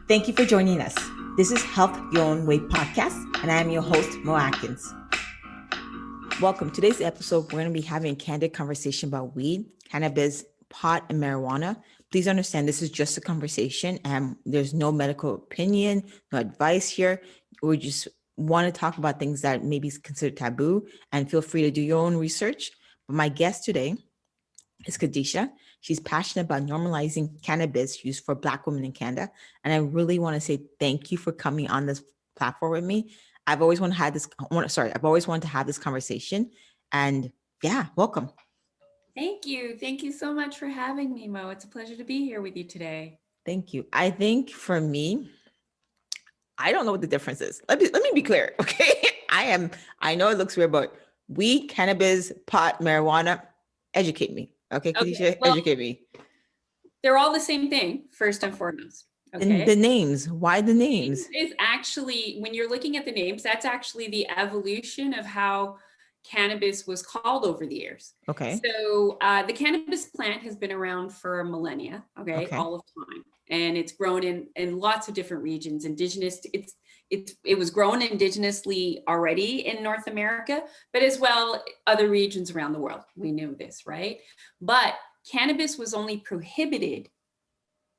Thank you for joining us. This is Health Your Own Way podcast, and I am your host, Mo Atkins. Welcome. Today's episode, we're going to be having a candid conversation about weed, cannabis, pot, and marijuana. Please understand this is just a conversation, and there's no medical opinion, no advice here. We just want to talk about things that maybe is considered taboo, and feel free to do your own research. But my guest today is Khadisha. She's passionate about normalizing cannabis use for Black women in Canada. And I really want to say thank you for coming on this platform with me. I've always wanted to have this conversation. And yeah, welcome. Thank you. Thank you so much for having me, Mo. It's a pleasure to be here with you today. Thank you. I think for me, I don't know what the difference is. Let me be clear, okay? I know it looks weird, but weed, cannabis, pot, marijuana, educate me. Okay, Khadisha, Well, educate me. they're all the same thing, first and foremost. And Okay. the names, why the names? Is actually, when you're looking at the names, that's actually the evolution of how cannabis was called over the years. Okay. So the cannabis plant has been around for millennia, okay. All of time. And it's grown in lots of different regions. It was grown indigenously already in North America, but as well other regions around the world. We knew this, right? But cannabis was only prohibited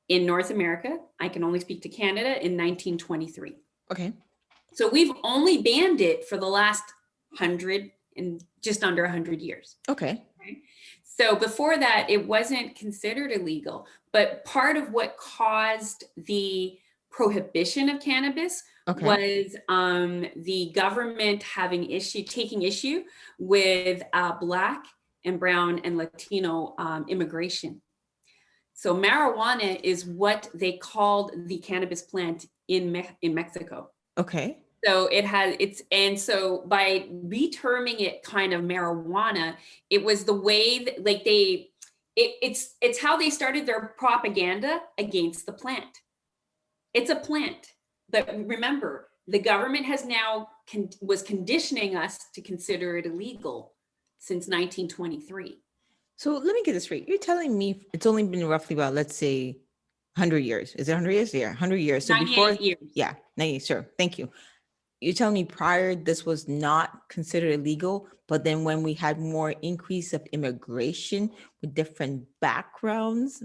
in North America. I can only speak to Canada in 1923. Okay. So we've only banned it for the last 100 and just under 100 years. Okay. So before that, it wasn't considered illegal, but part of what caused the prohibition of cannabis was the government taking issue with Black and Brown and Latino immigration. So marijuana is what they called the cannabis plant in Mexico. Okay. So so by reterming it kind of marijuana, it was the way that it's how they started their propaganda against the plant. It's a plant, but remember, the government has now was conditioning us to consider it illegal since 1923. So let me get this straight. You're telling me it's only been roughly about, let's say, 100 years. Is it 100 years? Yeah, 100 years. So before, years. Yeah, 90, sure. Thank you. You're telling me prior this was not considered illegal, but then when we had more increase of immigration with different backgrounds,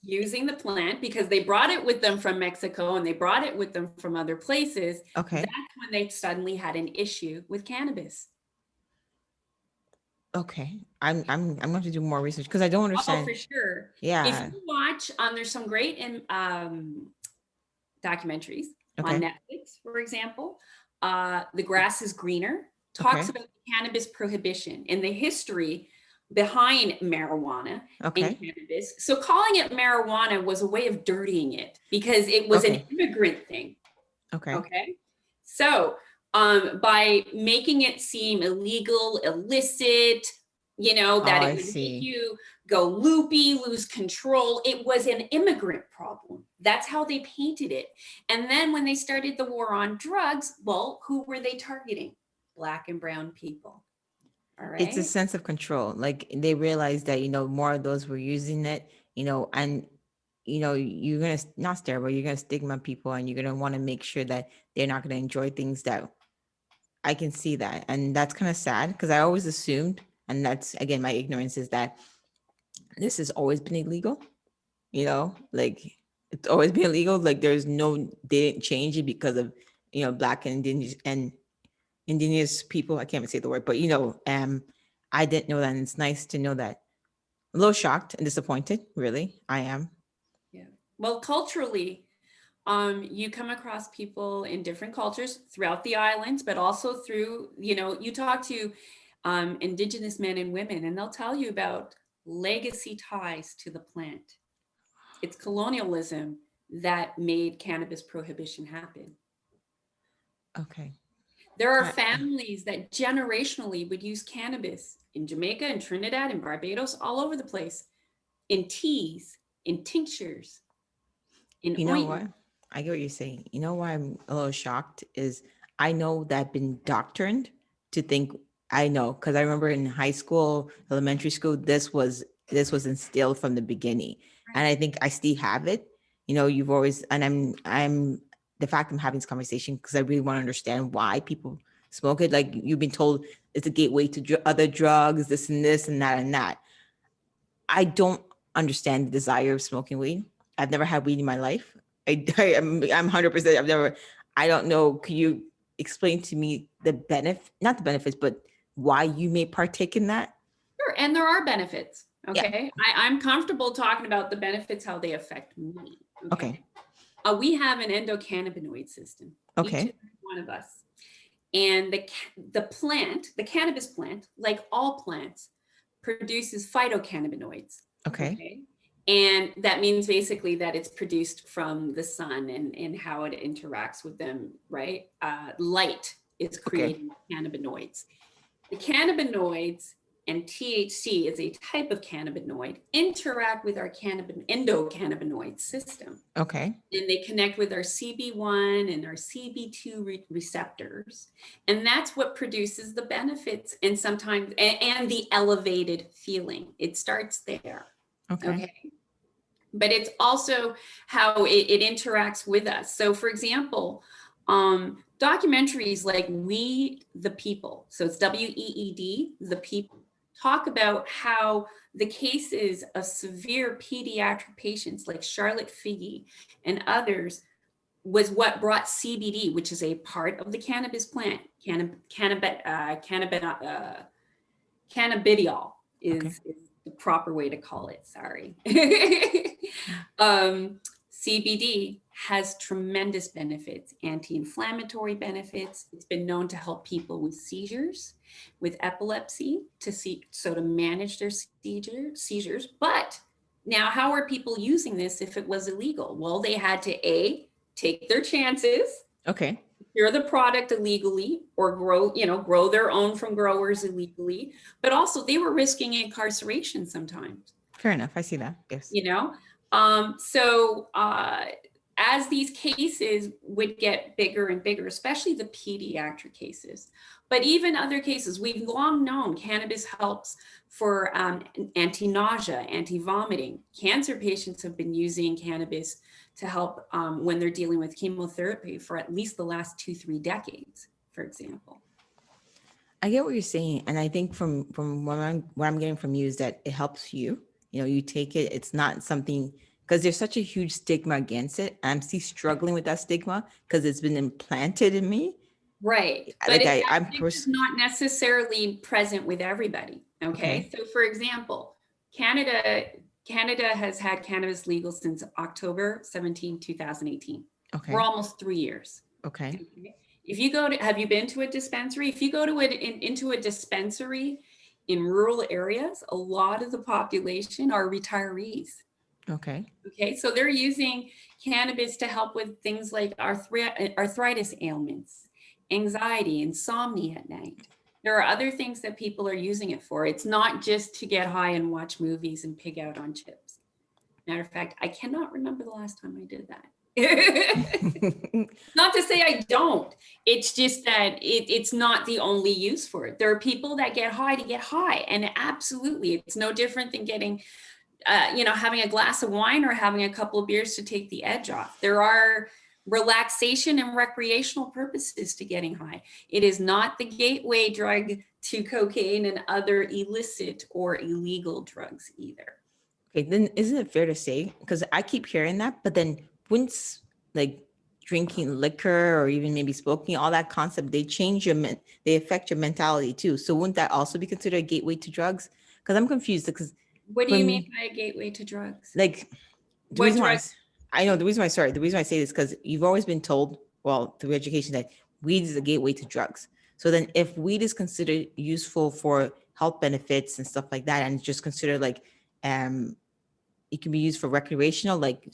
using the plant because they brought it with them from Mexico and they brought it with them from other places. Okay. That's when they suddenly had an issue with cannabis. Okay. I'm going to do more research because I don't understand. Oh, for sure. Yeah. If you watch, there's some great documentaries on Netflix, for example. The Grass is Greener talks about cannabis prohibition and the history behind marijuana and cannabis. So calling it marijuana was a way of dirtying it because it was an immigrant thing. Okay. So by making it seem illegal, illicit, that it would make you go loopy, lose control. It was an immigrant problem. That's how they painted it. And then when they started the war on drugs, well, who were they targeting? Black and brown people. All right. It's a sense of control. Like they realized that, more of those were using it, and, you're going to not stare, but you're going to stigma people and you're going to want to make sure that they're not going to enjoy things that I can see that. And that's kind of sad because I always assumed, and that's, again, my ignorance is that this has always been illegal, like it's always been illegal. Like they didn't change it because of, Black and indigenous people. I can't even say the word, but, I didn't know that. And it's nice to know that. A little shocked and disappointed, really. I am. Yeah. Well, culturally, you come across people in different cultures throughout the islands, but also through, you talk to indigenous men and women, and they'll tell you about legacy ties to the plant. It's colonialism that made cannabis prohibition happen. Okay. There are families that generationally would use cannabis in Jamaica and Trinidad and Barbados, all over the place, in teas, in tinctures, in ointment. What? I get what you're saying. You know why I'm a little shocked is I know that I've been doctrined to think I know, because I remember in high school, elementary school, this was instilled from the beginning. Right. And I think I still have it. you've always, and I'm the fact I'm having this conversation because I really want to understand why people smoke it. Like you've been told it's a gateway to other drugs, this and this and that and that. I don't understand the desire of smoking weed. I've never had weed in my life. I'm 100%. I don't know. Could you explain to me the not the benefits, but why you may partake in that? Sure. And there are benefits. Okay. Yeah. I'm comfortable talking about the benefits, how they affect me. Okay. We have an endocannabinoid system. Okay. Each and every one of us. And the plant, the cannabis plant, like all plants, produces phytocannabinoids. Okay. And that means basically that it's produced from the sun and how it interacts with them, right? Light is creating cannabinoids. The cannabinoids and THC is a type of cannabinoid interact with our endocannabinoid system. Okay. And they connect with our CB1 and our CB2 receptors. And that's what produces the benefits and sometimes, and the elevated feeling. It starts there. Okay. But it's also how it interacts with us. So for example, documentaries like We the People, so it's WEED, The People, talk about how the cases of severe pediatric patients like Charlotte Figge and others was what brought CBD, which is a part of the cannabis plant. Cannabidiol is the proper way to call it. Sorry. CBD has tremendous benefits, anti-inflammatory benefits. It's been known to help people with seizures, with epilepsy, to manage their seizures. But now, how are people using this if it was illegal? Well, they had to take their chances. Okay. Procure the product illegally or grow their own from growers illegally, but also they were risking incarceration sometimes. Fair enough. I see that. Yes. As these cases would get bigger and bigger, especially the pediatric cases, but even other cases, we've long known cannabis helps for anti-nausea, anti-vomiting. Cancer patients have been using cannabis to help when they're dealing with chemotherapy for at least the last 2-3 decades, for example. I get what you're saying. And I think from what I'm getting from you is that it helps you. You take it, it's not something, because there's such a huge stigma against it. I'm still struggling with that stigma because it's been implanted in me. Right. But it's not necessarily present with everybody. Okay. So for example, Canada has had cannabis legal since October 17, 2018. Okay. We're almost 3 years. Okay. If you have you been to a dispensary? If you go to into a dispensary in rural areas, a lot of the population are retirees. Okay. So they're using cannabis to help with things like arthritis ailments, anxiety, insomnia at night. There are other things that people are using it for. It's not just to get high and watch movies and pig out on chips. Matter of fact, I cannot remember the last time I did that. Not to say I don't. It's just that it's not the only use for it. There are people that get high to get high, and absolutely, it's no different than getting, having a glass of wine or having a couple of beers to take the edge off. There are relaxation and recreational purposes to getting high. It is not the gateway drug to cocaine and other illicit or illegal drugs either. Okay, then isn't it fair to say, because I keep hearing that, but then once like drinking liquor or even maybe smoking, all that concept, they affect your mentality too. So wouldn't that also be considered a gateway to drugs? Because I'm confused. Because what do you mean by a gateway to drugs? Like the reason why I say this is because you've always been told, well, through education, that weed is a gateway to drugs. So then if weed is considered useful for health benefits and stuff like that, and it's just considered like it can be used for recreational, like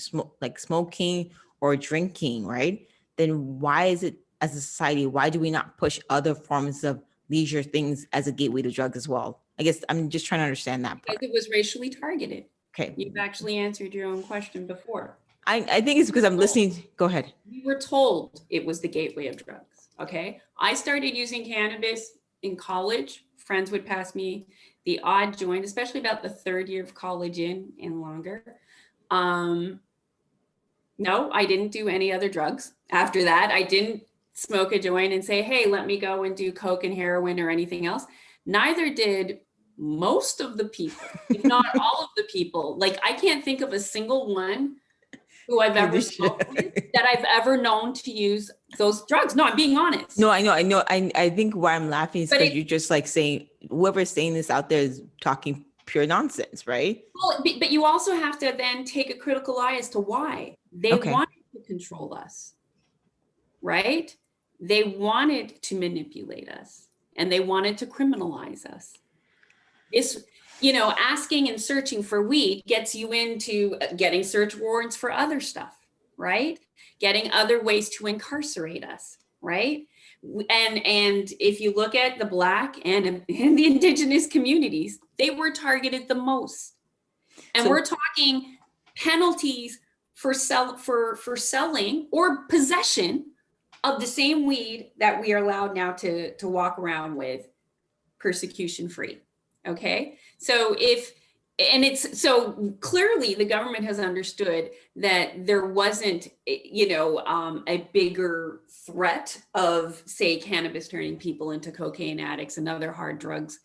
smoking or drinking, right? Then why is it, as a society, why do we not push other forms of leisure things as a gateway to drugs as well? I guess I'm just trying to understand that part. Because it was racially targeted. Okay. You've actually answered your own question before. I think it's because I'm listening. Go ahead. We were told it was the gateway of drugs. Okay. I started using cannabis in college. Friends would pass me the odd joint, especially about the third year of college and longer. No, I didn't do any other drugs after that. I didn't smoke a joint and say, hey, let me go and do coke and heroin or anything else. Neither did most of the people, if not all of the people. Like, I can't think of a single one who I've ever smoked with that I've ever known to use those drugs. No, I'm being honest. No, I know. I think why I'm laughing is because you're just like saying, whoever's saying this out there is talking pure nonsense, right? Well, but you also have to then take a critical eye as to why. They wanted to control us, right? They wanted to manipulate us, and they wanted to criminalize us. It's, asking and searching for weed gets you into getting search warrants for other stuff, right? Getting other ways to incarcerate us, right? And if you look at the Black and the Indigenous communities, they were targeted the most. And we're talking penalties for selling or possession of the same weed that we are allowed now to walk around with, persecution free. Okay. So so clearly the government has understood that there wasn't, a bigger threat of, say, cannabis turning people into cocaine addicts and other hard drugs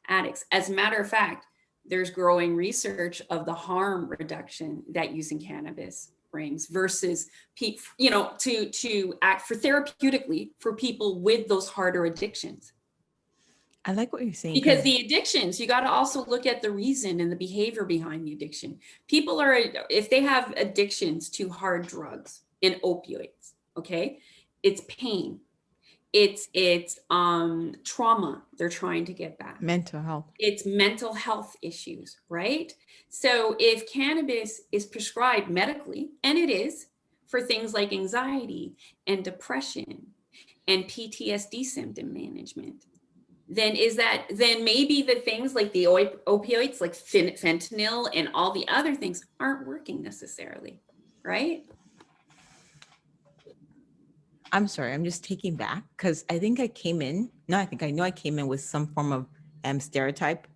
addicts. As a matter of fact, there's growing research of the harm reduction that using cannabis brings versus, to act for therapeutically for people with those harder addictions. I like what you're saying. Because the addictions, you got to also look at the reason and the behavior behind the addiction. People are, if they have addictions to hard drugs and opioids, okay, it's pain. It's trauma they're trying to get back. Mental health. It's mental health issues, right? So if cannabis is prescribed medically, and it is, for things like anxiety and depression and PTSD symptom management, then maybe the things like the opioids, like fentanyl and all the other things, aren't working necessarily, right? I'm sorry, I'm just taking back because I think I know I came in with some form of stereotype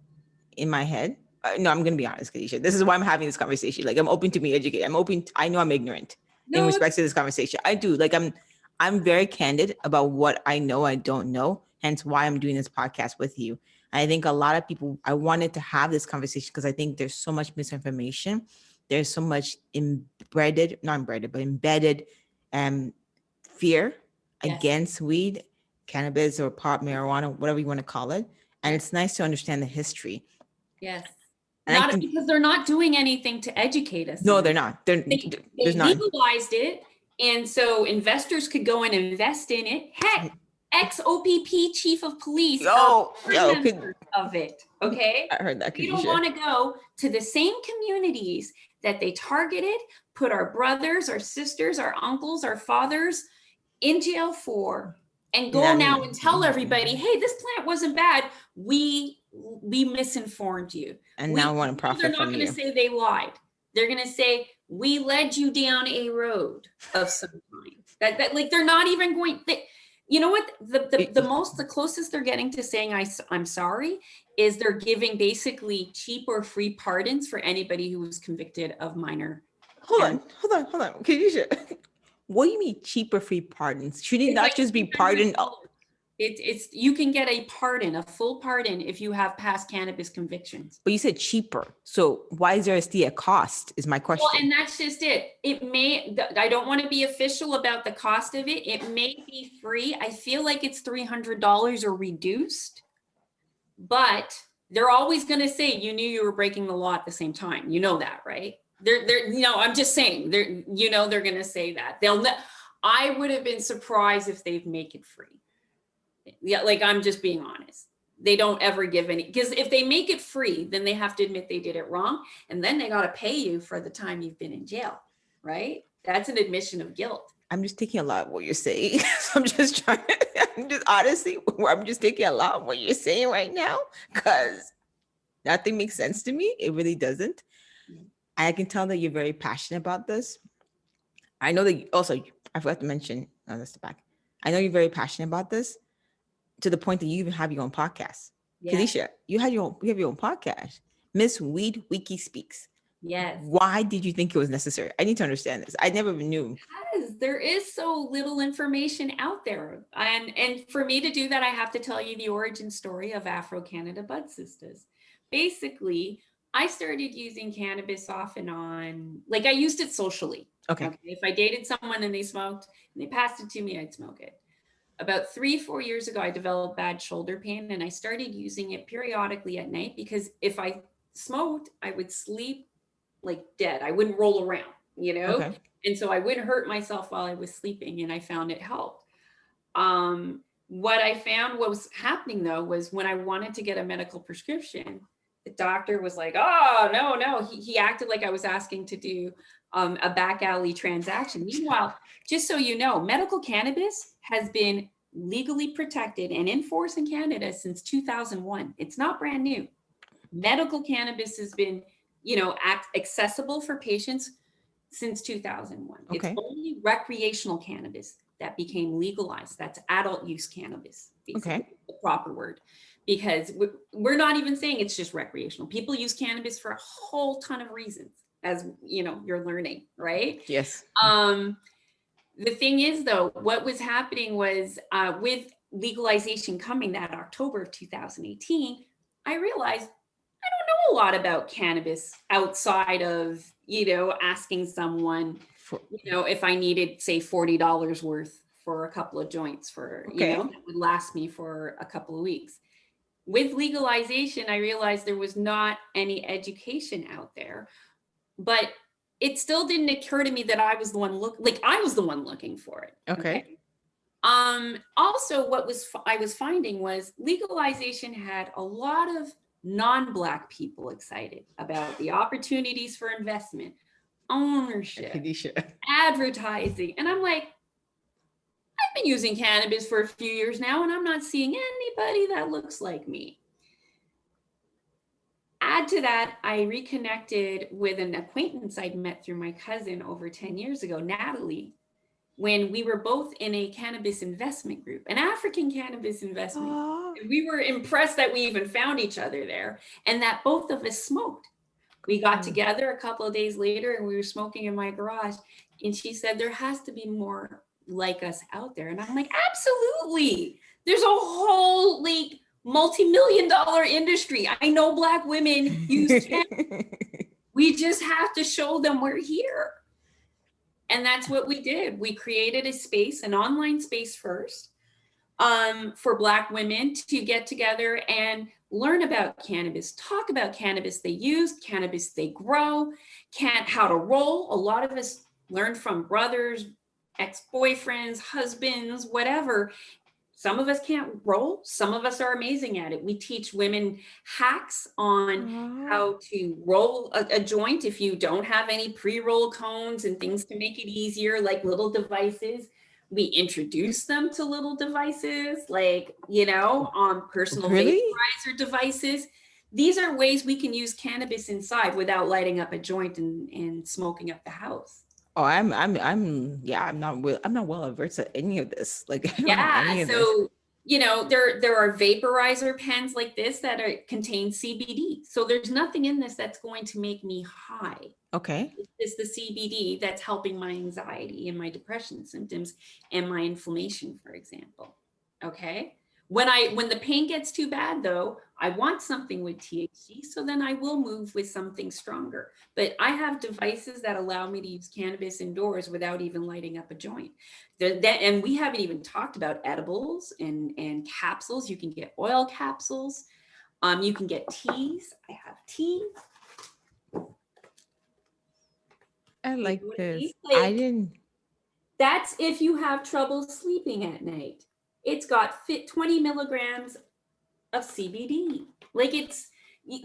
in my head. No, I'm going to be honest, Khadisha. This is why I'm having this conversation. Like, I'm open to be educated. I know I'm ignorant in respect to this conversation. I do. Like, I'm very candid about what I know I don't know, hence why I'm doing this podcast with you. I think a lot of people, I wanted to have this conversation because I think there's so much misinformation. There's so much embedded fear against weed, cannabis, or pot, marijuana, whatever you want to call it. And it's nice to understand the history. Yes. Because they're not doing anything to educate us. No, they're not. They legalized it. And so investors could go and invest in it. Heck, ex-OPP chief of police of it. Okay. I heard that. We don't want to go to the same communities that they targeted, put our brothers, our sisters, our uncles, our fathers in jail for, and go now and tell everybody, hey, this plant wasn't bad. We misinformed you. And now want to profit from you. They're not going to say they lied. They're going to say, we led you down a road of some kind. That like, they're not even going, you know what, the closest they're getting to saying I'm sorry is they're giving basically cheap or free pardons for anybody who was convicted of minor. Hold on. What do you mean cheap or free pardons? Should it not just be pardoned? It's you can get a pardon, a full pardon, if you have past cannabis convictions. But you said cheaper. So why is there still a cost is my question. Well, and that's just it. I don't want to be official about the cost of it. It may be free. I feel like it's $300 or reduced, but they're always going to say you knew you were breaking the law at the same time. You know that, right? I'm just saying they're going to say that. I would have been surprised if they'd make it free. Yeah, like, I'm just being honest. They don't ever give any, because if they make it free, then they have to admit they did it wrong. And then they got to pay you for the time you've been in jail, right? That's an admission of guilt. I'm just taking a lot of what you're saying. I'm just taking a lot of what you're saying right now because nothing makes sense to me. It really doesn't. I can tell that you're very passionate about this. I know that I forgot to mention, let's back. I know you're very passionate about this to the point that you even have your own podcast. Yeah. Khadisha, you have your own podcast. MsWeedwiki Speaks. Yes. Why did you think it was necessary? I need to understand this. I never knew. Because there is so little information out there. And for me to do that, I have to tell you the origin story of Afro Cannada Budsistas. Basically, I started using cannabis off and on, like I used it socially. Okay. If I dated someone and they smoked and they passed it to me, I'd smoke it. About 3-4 years ago, I developed bad shoulder pain and I started using it periodically at night because if I smoked, I would sleep like dead. I wouldn't roll around, Okay. and so I wouldn't hurt myself while I was sleeping, and I found it helped. What I found what was happening though was when I wanted to get a medical prescription, the doctor was like, "Oh, no." He acted like I was asking to do a back alley transaction. Meanwhile, just so you know, medical cannabis has been legally protected and enforced in Canada since 2001. It's not brand new. Medical cannabis has been, accessible for patients since 2001. Okay. It's only recreational cannabis that became legalized. That's adult use cannabis, basically, Okay. the proper word. Because we're not even saying it's just recreational. People use cannabis for a whole ton of reasons, as you're learning, right? Yes. The thing is, though, what was happening was with legalization coming that October of 2018, I realized I don't know a lot about cannabis outside of, asking someone, if I needed, say, $40 worth for a couple of joints for, Okay. that would last me for a couple of weeks. With legalization, I realized there was not any education out there, but it still didn't occur to me that I was the one looking for it. Okay. Also, I was finding was legalization had a lot of non-Black people excited about the opportunities for investment, ownership, Khadisha. advertising. And I'm like, I've been using cannabis for a few years now, and I'm not seeing anybody that looks like me. Add to that, I reconnected with an acquaintance I'd met through my cousin over 10 years ago, Natalie, when we were both in a cannabis investment group, an African cannabis investment group. And we were impressed that we even found each other there and that both of us smoked. We got together a couple of days later and we were smoking in my garage. And she said, there has to be more like us out there. And I'm like, absolutely. There's a whole multi-million-dollar industry. I know Black women use cannabis. We just have to show them we're here. And that's what we did. We created a space, an online space first, for Black women to get together and learn about cannabis, talk about cannabis they use, cannabis they grow, how to roll. A lot of us learned from brothers, ex-boyfriends, husbands, whatever. Some of us can't roll. Some of us are amazing at it. We teach women hacks on how to roll a joint if you don't have any pre-roll cones and things to make it easier, like little devices. We introduce them to little devices like, personal vaporizer devices. These are ways we can use cannabis inside without lighting up a joint and smoking up the house. Oh, I'm not well averse to any of this. There are vaporizer pens like this that contain CBD. So there's nothing in this that's going to make me high. Okay. It's the CBD that's helping my anxiety and my depression symptoms and my inflammation, for example. Okay. When the pain gets too bad, though, I want something with THC, so then I will move with something stronger. But I have devices that allow me to use cannabis indoors without even lighting up a joint. And we haven't even talked about edibles and capsules. You can get oil capsules. You can get teas. I have teas. I like this. That's if you have trouble sleeping at night. It's got 20 milligrams of CBD.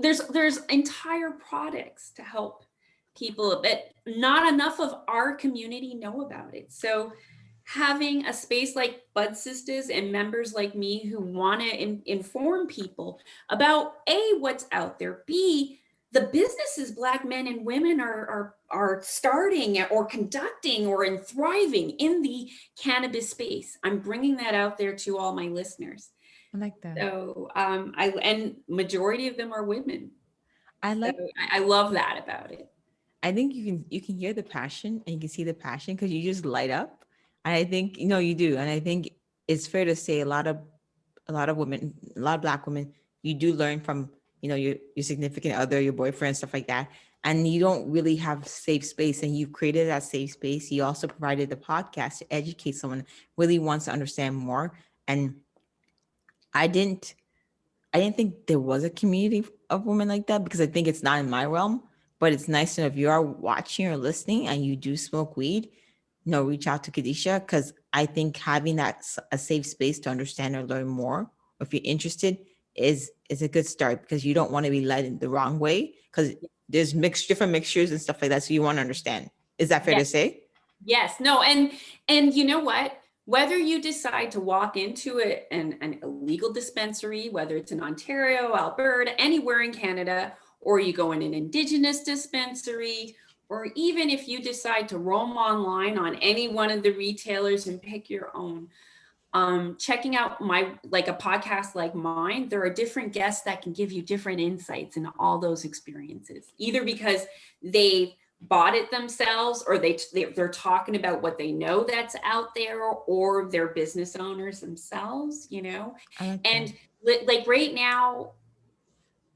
There's entire products to help people, but not enough of our community know about it. So having a space like Budsistas and members like me who want to inform people about A, what's out there, B, the businesses Black men and women are starting or conducting or thriving in the cannabis space. I'm bringing that out there to all my listeners. I like that. So and majority of them are women. I love that about it. I think you can hear the passion and you can see the passion because you just light up. And I think, you know, you do. And I think it's fair to say a lot of women, a lot of Black women, you do learn from, you know, your significant other, your boyfriend, stuff like that. And you don't really have safe space, and you've created that safe space. You also provided the podcast to educate someone who really wants to understand more. And I didn't I didn't think there was a community of women like that, because I think it's not in my realm. But it's nice to know if you are watching or listening and you do smoke weed, you know, reach out to Khadisha, because I think having a safe space to understand or learn more, or if you're interested, is a good start, because you don't want to be led in the wrong way, because there's different mixtures and stuff like that. So you want to understand. Is that fair to say? Yes. No. And you know what? Whether you decide to walk into an illegal dispensary, whether it's in Ontario, Alberta, anywhere in Canada, or you go in an Indigenous dispensary, or even if you decide to roam online on any one of the retailers and pick your own, checking out like a podcast like mine, there are different guests that can give you different insights into all those experiences, either because they bought it themselves, or they're talking about what they know that's out there, or they're business owners themselves, you know. And like right now,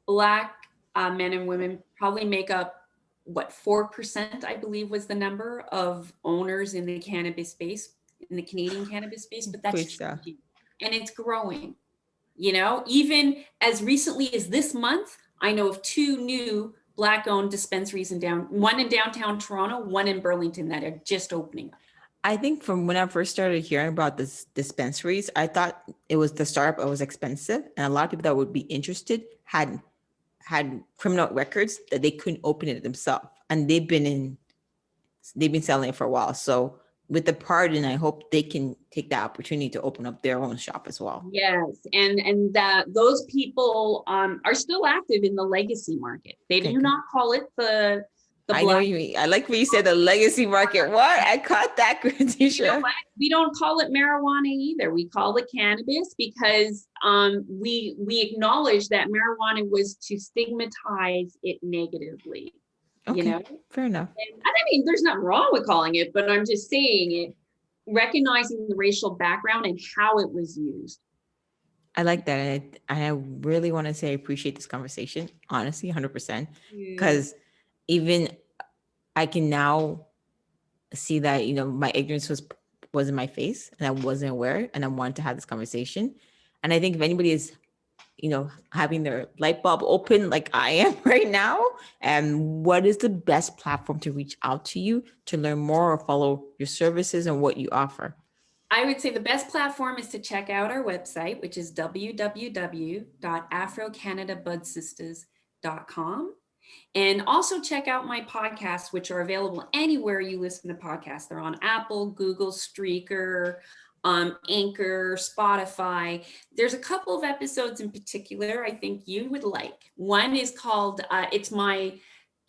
Black men and women probably make up, what, 4%, I believe was the number of owners in the cannabis space, in the Canadian cannabis space, but that's changing and it's growing. You know, even as recently as this month, I know of 2 new Black owned dispensaries one in downtown Toronto, one in Burlington, that are just opening up. I think from when I first started hearing about this dispensaries, I thought it was the startup, it was expensive. And a lot of people that would be interested had criminal records that they couldn't open it themselves. And they've been selling it for a while. So with the pardon, I hope they can take the opportunity to open up their own shop as well. Yes, and that those people are still active in the legacy market. They do not call it the I know you mean. I like when you said the legacy market. What? I caught that, Khadisha. You know what? We don't call it marijuana either. We call it cannabis, because we acknowledge that marijuana was to stigmatize it negatively. Okay, you know, fair enough. And I mean, there's nothing wrong with calling it, but I'm just saying it, recognizing the racial background and how it was used. I like that. And I really want to say I appreciate this conversation, honestly, 100%. Because even I can now see that, you know, my ignorance was in my face and I wasn't aware, and I wanted to have this conversation. And I think if anybody is, you know, having their light bulb open like I am right now, and what is the best platform to reach out to you to learn more or follow your services and what you offer? I would say the best platform is to check out our website, which is www.afrocannadabudsistas.com. And also check out my podcasts, which are available anywhere you listen to podcasts. They're on Apple, Google, Spreaker, Anchor, Spotify. There's a couple of episodes in particular I think you would like. One is called, it's my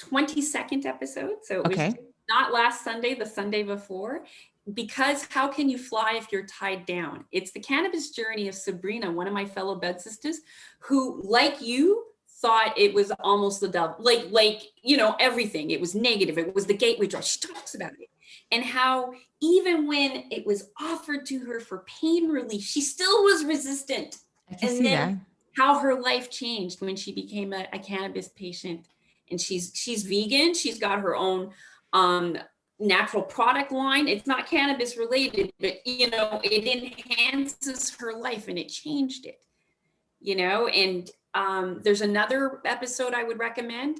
22nd episode. So it was not last Sunday, the Sunday before. Because how can you fly if you're tied down? It's the cannabis journey of Sabrina, one of my fellow Budsistas, who, like you, thought it was almost the devil, like, you know, everything. It was negative. It was the gateway drug. She talks about it. And how even when it was offered to her for pain relief, she still was resistant. And then how her life changed when she became a cannabis patient. And she's vegan. She's got her own natural product line. It's not cannabis related, but, you know, it enhances her life and it changed it, you know. And there's another episode I would recommend.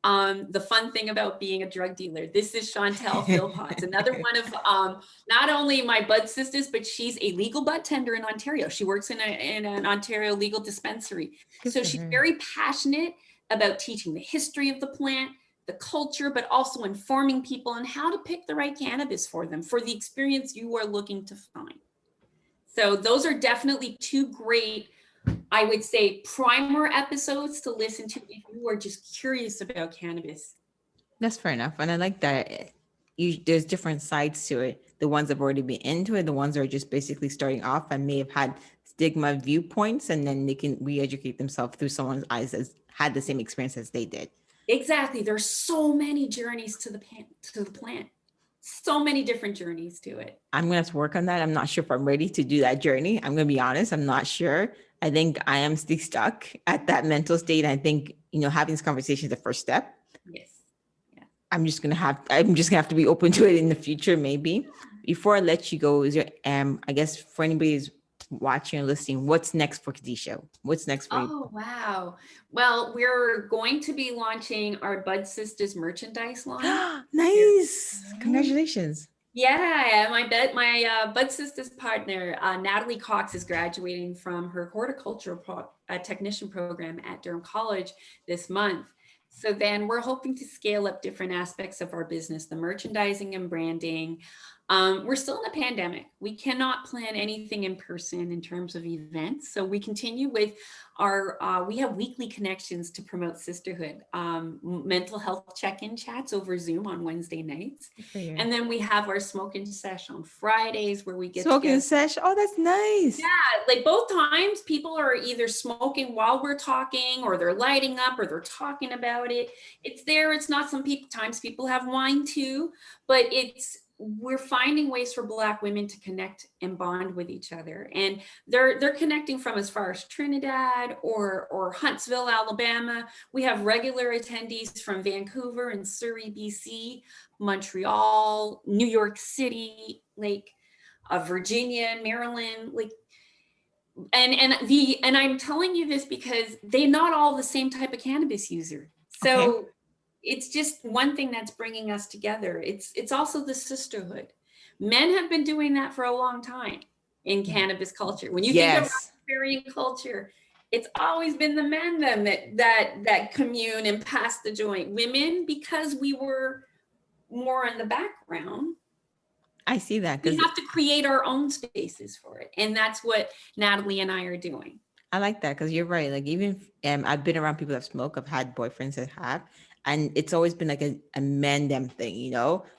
The fun thing about being a drug dealer. This is Chantel Philpotts, another one of not only my bud sisters, but she's a legal bud tender in Ontario. She works in an Ontario legal dispensary. So she's very passionate about teaching the history of the plant, the culture, but also informing people on how to pick the right cannabis for them, for the experience you are looking to find. So those are definitely 2 great, I would say, primer episodes to listen to if you are just curious about cannabis. That's fair enough. And I like that there's different sides to it. The ones that have already been into it, the ones that are just basically starting off and may have had stigma viewpoints, and then they can re-educate themselves through someone's eyes that's had the same experience as they did. Exactly. There's so many journeys to the plant. So many different journeys to it. I'm going to have to work on that. I'm not sure if I'm ready to do that journey. I'm going to be honest. I'm not sure. I think I am still stuck at that mental state. I think, having this conversation is the first step. Yes. Yeah. I'm just going to have to be open to it in the future, maybe. Before I let you go, is there, I guess for anybody who's watching or listening, what's next for Khadisha? What's next for you? Oh, wow. Well, we're going to be launching our Budsistas merchandise line. Nice. Congratulations. Yeah, my Budsistas partner, Natalie Cox, is graduating from her horticulture technician program at Durham College this month. So then we're hoping to scale up different aspects of our business, the merchandising and branding. We're still in a pandemic. We cannot plan anything in person in terms of events. So we continue with we have weekly connections to promote sisterhood, mental health check-in chats over Zoom on Wednesday nights. And then we have our smoking sesh on Fridays where we get smoking sesh. Oh, that's nice. Yeah, like both times people are either smoking while we're talking, or they're lighting up, or they're talking about it. It's there. It's not times people have wine too, but we're finding ways for Black women to connect and bond with each other. And they're connecting from as far as Trinidad or Huntsville, Alabama. We have regular attendees from Vancouver and Surrey, BC, Montreal, New York City, Virginia, Maryland, and I'm telling you this because they're not all the same type of cannabis user. So okay. It's just one thing that's bringing us together. It's also the sisterhood. Men have been doing that for a long time in cannabis culture. When you think of Rastafarian culture, it's always been the men then that commune and pass the joint. Women, because we were more in the background. I see that. We have to create our own spaces for it. And that's what Natalie and I are doing. I like that because you're right. Like even I've been around people that smoke. I've had boyfriends that have. And it's always been like a men them thing,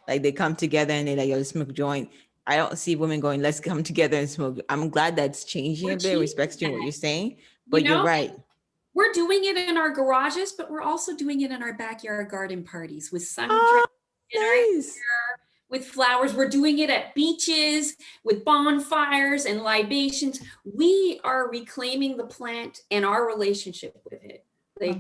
like they come together and they're like, yo, let's smoke a joint. I don't see women going, let's come together and smoke. I'm glad that's changing a bit, respects to what you're saying, but you're right. We're doing it in our garages, but we're also doing it in our backyard garden parties with sun nice. With flowers. We're doing it at beaches with bonfires and libations. We are reclaiming the plant and our relationship with it.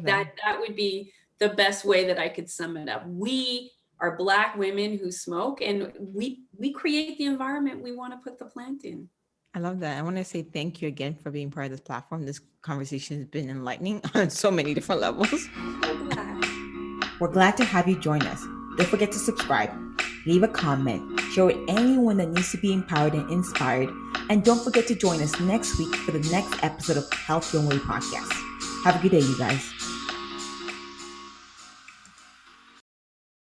That would be the best way that I could sum it up. We are Black women who smoke, and we create the environment we want to put the plant in. I love that. I want to say thank you again for being part of this platform. This conversation has been enlightening on so many different levels. So glad. We're glad to have you join us. Don't forget to subscribe, leave a comment, share with anyone that needs to be empowered and inspired, and don't forget to join us next week for the next episode of Health Your Way Podcast. Have a good day, you guys.